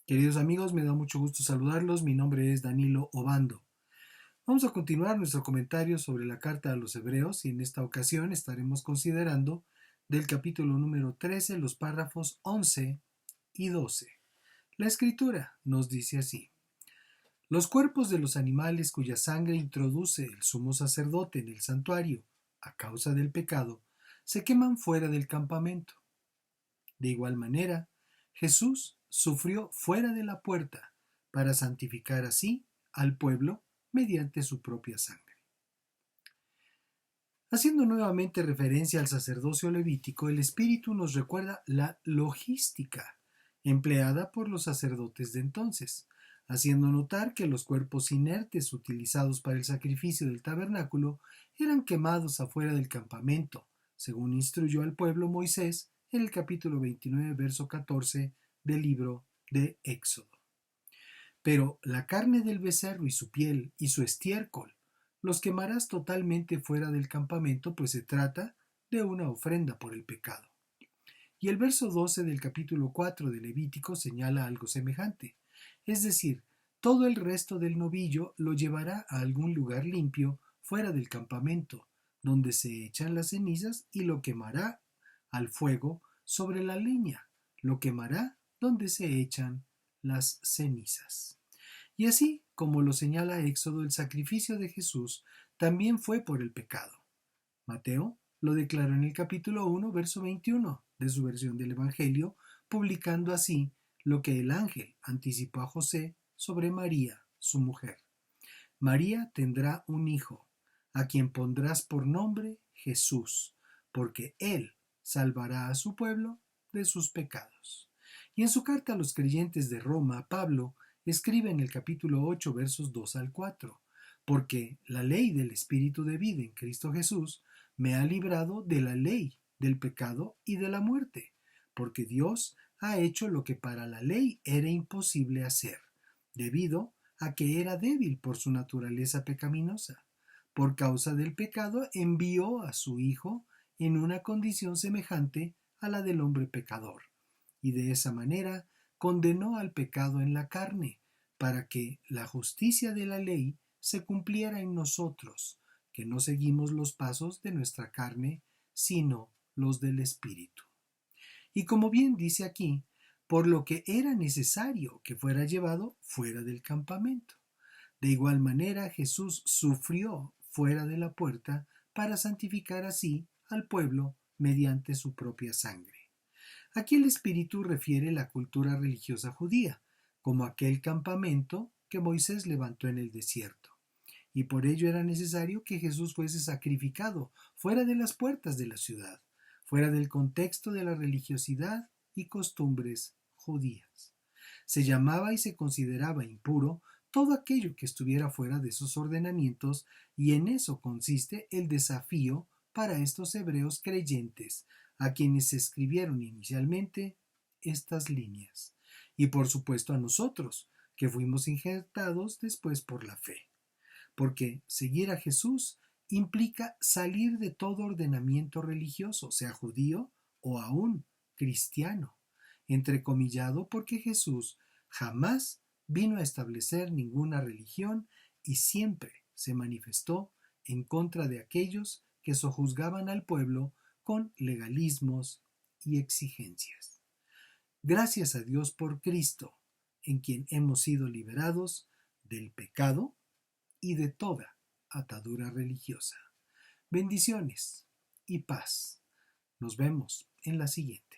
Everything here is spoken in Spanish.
Queridos amigos, me da mucho gusto saludarlos. Mi nombre es Danilo Obando. Vamos a continuar nuestro comentario sobre la carta a los Hebreos y en esta ocasión estaremos considerando del capítulo número 13 los párrafos 11 y 12. La escritura nos dice así: los cuerpos de los animales cuya sangre introduce el sumo sacerdote en el santuario a causa del pecado se queman fuera del campamento. De igual manera, Jesús sufrió fuera de la puerta para santificar así al pueblo mediante su propia sangre. Haciendo nuevamente referencia al sacerdocio levítico, el Espíritu nos recuerda la logística empleada por los sacerdotes de entonces, haciendo notar que los cuerpos inertes utilizados para el sacrificio del tabernáculo eran quemados afuera del campamento, según instruyó al pueblo Moisés en el capítulo 29, verso 14 del libro de Éxodo. Pero la carne del becerro y su piel y su estiércol los quemarás totalmente fuera del campamento, pues se trata de una ofrenda por el pecado. Y el verso 12 del capítulo 4 de Levítico señala algo semejante, es decir, todo el resto del novillo lo llevará a algún lugar limpio fuera del campamento, donde se echan las cenizas y lo quemará al fuego sobre la leña, lo quemará donde se echan las cenizas. Y así, como lo señala Éxodo, el sacrificio de Jesús también fue por el pecado. Mateo lo declaró en el capítulo 1, verso 21 de su versión del Evangelio, publicando así lo que el ángel anticipó a José sobre María, su mujer. María tendrá un hijo, a quien pondrás por nombre Jesús, porque él salvará a su pueblo de sus pecados. Y en su carta a los creyentes de Roma, Pablo escribe en el capítulo 8, versos 2 al 4, porque la ley del Espíritu de vida en Cristo Jesús me ha librado de la ley, del pecado y de la muerte, porque Dios ha hecho lo que para la ley era imposible hacer, debido a que era débil por su naturaleza pecaminosa. Por causa del pecado envió a su Hijo en una condición semejante a la del hombre pecador, y de esa manera condenó al pecado en la carne, para que la justicia de la ley se cumpliera en nosotros, que no seguimos los pasos de nuestra carne, sino los del Espíritu. Y como bien dice aquí, por lo que era necesario que fuera llevado fuera del campamento. De igual manera Jesús sufrió fuera de la puerta para santificar así al pueblo mediante su propia sangre. Aquí el Espíritu refiere la cultura religiosa judía, como aquel campamento que Moisés levantó en el desierto. Y por ello era necesario que Jesús fuese sacrificado fuera de las puertas de la ciudad, fuera del contexto de la religiosidad y costumbres judías. Se llamaba y se consideraba impuro todo aquello que estuviera fuera de esos ordenamientos, y en eso consiste el desafío para estos hebreos creyentes, a quienes se escribieron inicialmente estas líneas, y por supuesto a nosotros, que fuimos injertados después por la fe, porque seguir a Jesús implica salir de todo ordenamiento religioso, sea judío o aún cristiano, entrecomillado, porque Jesús jamás vino a establecer ninguna religión y siempre se manifestó en contra de aquellos que sojuzgaban al pueblo con legalismos y exigencias. Gracias a Dios por Cristo, en quien hemos sido liberados del pecado y de toda atadura religiosa. Bendiciones y paz. Nos vemos en la siguiente.